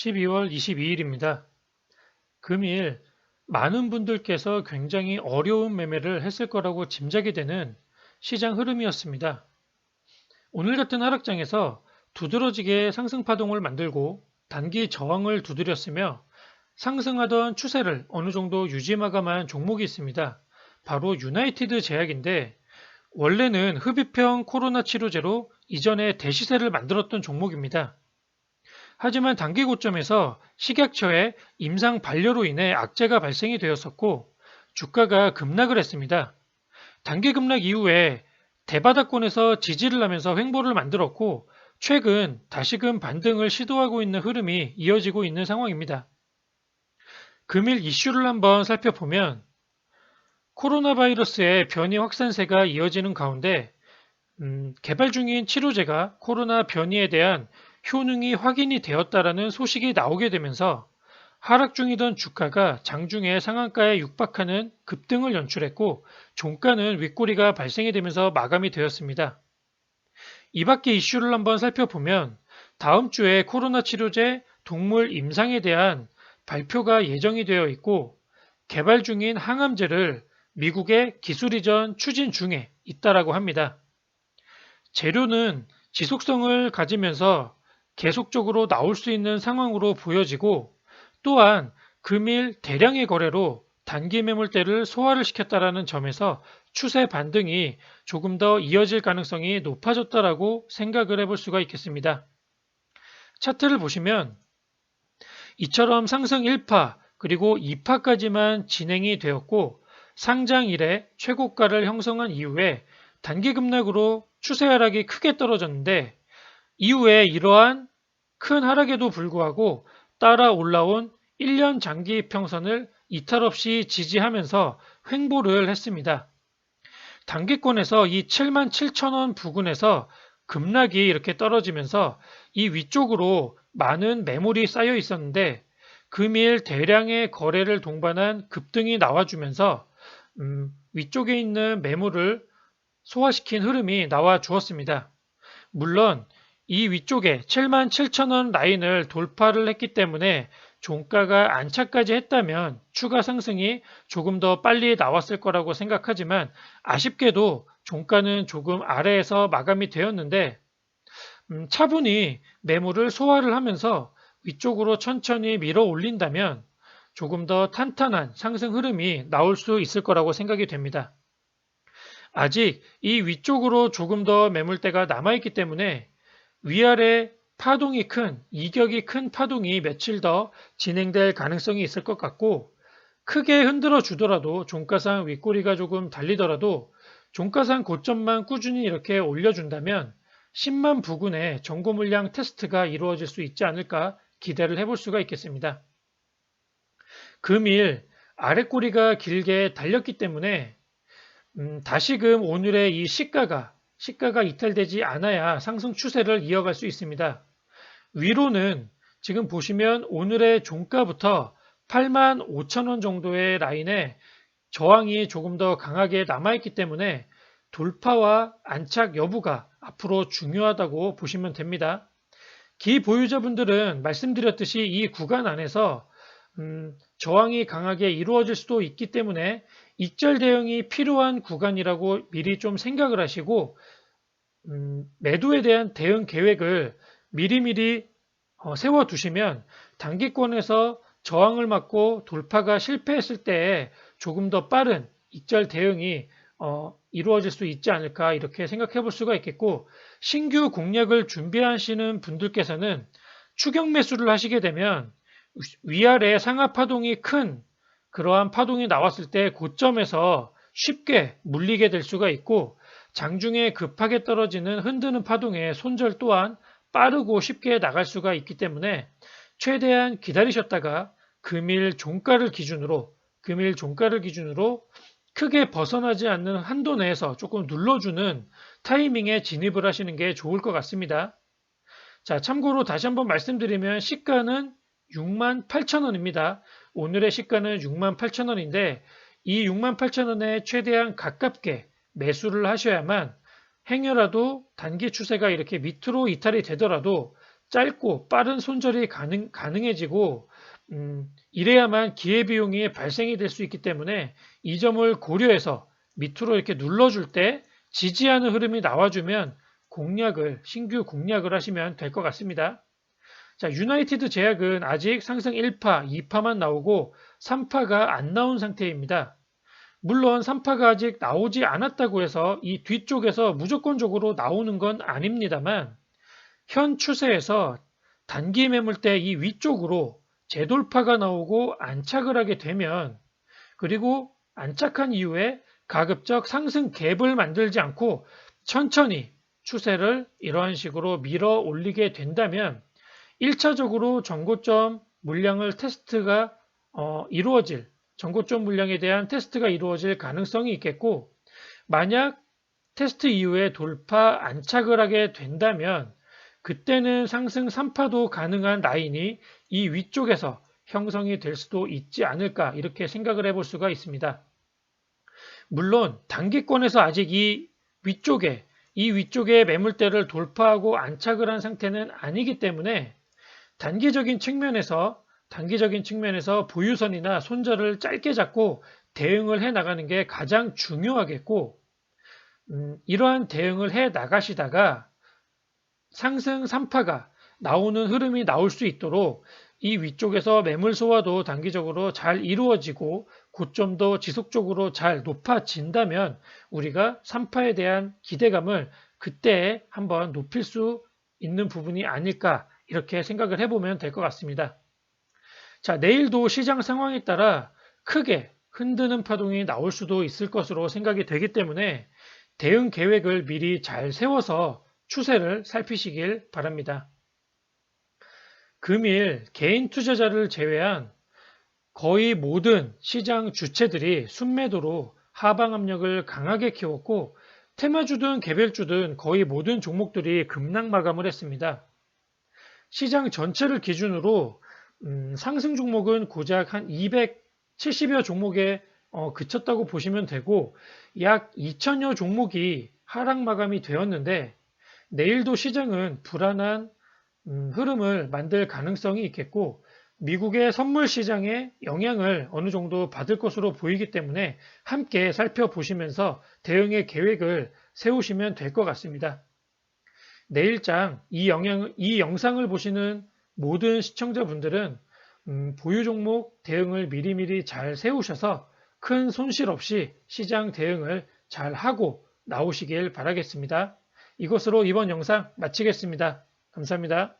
12월 22일입니다. 금일 많은 분들께서 굉장히 어려운 매매를 했을 거라고 짐작이 되는 시장 흐름이었습니다. 오늘 같은 하락장에서 두드러지게 상승 파동을 만들고 단기 저항을 두드렸으며 상승하던 추세를 어느 정도 유지 마감한 종목이 있습니다. 바로 유나이티드 제약인데 원래는 흡입형 코로나 치료제로 이전에 대시세를 만들었던 종목입니다. 하지만 단기 고점에서 식약처의 임상 반려로 인해 악재가 발생이 되었었고 주가가 급락을 했습니다. 단기 급락 이후에 대바닥권에서 지지를 하면서 횡보를 만들었고 최근 다시금 반등을 시도하고 있는 흐름이 이어지고 있는 상황입니다. 금일 이슈를 한번 살펴보면 코로나 바이러스의 변이 확산세가 이어지는 가운데 개발 중인 치료제가 코로나 변이에 대한 효능이 확인이 되었다라는 소식이 나오게 되면서 하락 중이던 주가가 장중에 상한가에 육박하는 급등을 연출했고 종가는 윗꼬리가 발생이 되면서 마감이 되었습니다. 이 밖의 이슈를 한번 살펴보면 다음 주에 코로나 치료제 동물 임상에 대한 발표가 예정이 되어 있고 개발 중인 항암제를 미국의 기술 이전 추진 중에 있다라고 합니다. 재료는 지속성을 가지면서 계속적으로 나올 수 있는 상황으로 보여지고 또한 금일 대량의 거래로 단기 매물대를 소화를 시켰다라는 점에서 추세 반등이 조금 더 이어질 가능성이 높아졌다라고 생각을 해볼 수가 있겠습니다. 차트를 보시면 이처럼 상승 1파 그리고 2파까지만 진행이 되었고 상장 이래 최고가를 형성한 이후에 단기 급락으로 추세 하락이 크게 떨어졌는데 이후에 이러한 큰 하락에도 불구하고 따라 올라온 1년 장기 평선을 이탈 없이 지지하면서 횡보를 했습니다. 단기권에서 이 77,000원 부근에서 급락이 이렇게 떨어지면서 이 위쪽으로 많은 매물이 쌓여 있었는데 금일 대량의 거래를 동반한 급등이 나와주면서 위쪽에 있는 매물을 소화시킨 흐름이 나와 주었습니다. 물론 이 위쪽에 77,000원 라인을 돌파를 했기 때문에 종가가 안착까지 했다면 추가 상승이 조금 더 빨리 나왔을 거라고 생각하지만 아쉽게도 종가는 조금 아래에서 마감이 되었는데 차분히 매물을 소화를 하면서 위쪽으로 천천히 밀어 올린다면 조금 더 탄탄한 상승 흐름이 나올 수 있을 거라고 생각이 됩니다. 아직 이 위쪽으로 조금 더 매물대가 남아있기 때문에 위아래 파동이 이격이 큰 파동이 며칠 더 진행될 가능성이 있을 것 같고 크게 흔들어 주더라도 종가상 윗꼬리가 조금 달리더라도 종가상 고점만 꾸준히 이렇게 올려준다면 10만 부근의 정고 물량 테스트가 이루어질 수 있지 않을까 기대를 해볼 수가 있겠습니다. 금일 아랫꼬리가 길게 달렸기 때문에 다시금 오늘의 이 시가가 이탈되지 않아야 상승 추세를 이어갈 수 있습니다. 위로는 지금 보시면 오늘의 종가부터 85,000원 정도의 라인에 저항이 조금 더 강하게 남아있기 때문에 돌파와 안착 여부가 앞으로 중요하다고 보시면 됩니다. 기보유자분들은 말씀드렸듯이 이 구간 안에서 저항이 강하게 이루어질 수도 있기 때문에 익절 대응이 필요한 구간이라고 미리 좀 생각을 하시고 매도에 대한 대응 계획을 미리미리 세워두시면 단기권에서 저항을 맞고 돌파가 실패했을 때 조금 더 빠른 익절 대응이 이루어질 수 있지 않을까 이렇게 생각해 볼 수가 있겠고 신규 공략을 준비하시는 분들께서는 추격 매수를 하시게 되면 위아래 상하 파동이 큰 그러한 파동이 나왔을 때 고점에서 쉽게 물리게 될 수가 있고 장중에 급하게 떨어지는 흔드는 파동의 손절 또한 빠르고 쉽게 나갈 수가 있기 때문에 최대한 기다리셨다가 금일 종가를 기준으로 크게 벗어나지 않는 한도 내에서 조금 눌러주는 타이밍에 진입을 하시는 게 좋을 것 같습니다. 자, 참고로 다시 한번 말씀드리면 시가는 68,000원입니다. 오늘의 시가는 68,000원인데 이 68,000원에 최대한 가깝게 매수를 하셔야만 행여라도 단기 추세가 이렇게 밑으로 이탈이 되더라도 짧고 빠른 손절이 가능해지고 이래야만 기회비용이 발생이 될 수 있기 때문에 이 점을 고려해서 밑으로 이렇게 눌러줄 때 지지하는 흐름이 나와주면 신규 공략을 하시면 될 것 같습니다. 자, 유나이티드 제약은 아직 상승 1파, 2파만 나오고 3파가 안 나온 상태입니다. 물론 3파가 아직 나오지 않았다고 해서 이 뒤쪽에서 무조건적으로 나오는 건 아닙니다만 현 추세에서 단기 매물대 이 위쪽으로 재돌파가 나오고 안착을 하게 되면 그리고 안착한 이후에 가급적 상승 갭을 만들지 않고 천천히 추세를 이러한 식으로 밀어 올리게 된다면 1차적으로 전고점 물량을 테스트가 이루어질 전고점 물량에 대한 테스트가 이루어질 가능성이 있겠고 만약 테스트 이후에 돌파 안착을 하게 된다면 그때는 상승 3파도 가능한 라인이 이 위쪽에서 형성이 될 수도 있지 않을까 이렇게 생각을 해볼 수가 있습니다. 물론 단기권에서 아직 이 위쪽에 매물대를 돌파하고 안착을 한 상태는 아니기 때문에 단기적인 측면에서 보유선이나 손절을 짧게 잡고 대응을 해 나가는 게 가장 중요하겠고 이러한 대응을 해 나가시다가 상승 3파가 나오는 흐름이 나올 수 있도록 이 위쪽에서 매물 소화도 단기적으로 잘 이루어지고 고점도 지속적으로 잘 높아진다면 우리가 3파에 대한 기대감을 그때 한번 높일 수 있는 부분이 아닐까 이렇게 생각을 해보면 될 것 같습니다. 자, 내일도 시장 상황에 따라 크게 흔드는 파동이 나올 수도 있을 것으로 생각이 되기 때문에 대응 계획을 미리 잘 세워서 추세를 살피시길 바랍니다. 금일 개인 투자자를 제외한 거의 모든 시장 주체들이 순매도로 하방 압력을 강하게 키웠고 테마주든 개별주든 거의 모든 종목들이 급락 마감을 했습니다. 시장 전체를 기준으로 상승 종목은 고작 한 270여 종목에 그쳤다고 보시면 되고 약 2천여 종목이 하락 마감이 되었는데 내일도 시장은 불안한 흐름을 만들 가능성이 있겠고 미국의 선물 시장의 영향을 어느 정도 받을 것으로 보이기 때문에 함께 살펴보시면서 대응의 계획을 세우시면 될 것 같습니다. 내일장 이 영상을 보시는 모든 시청자분들은 보유 종목 대응을 미리미리 잘 세우셔서 큰 손실 없이 시장 대응을 잘 하고 나오시길 바라겠습니다. 이것으로 이번 영상 마치겠습니다. 감사합니다.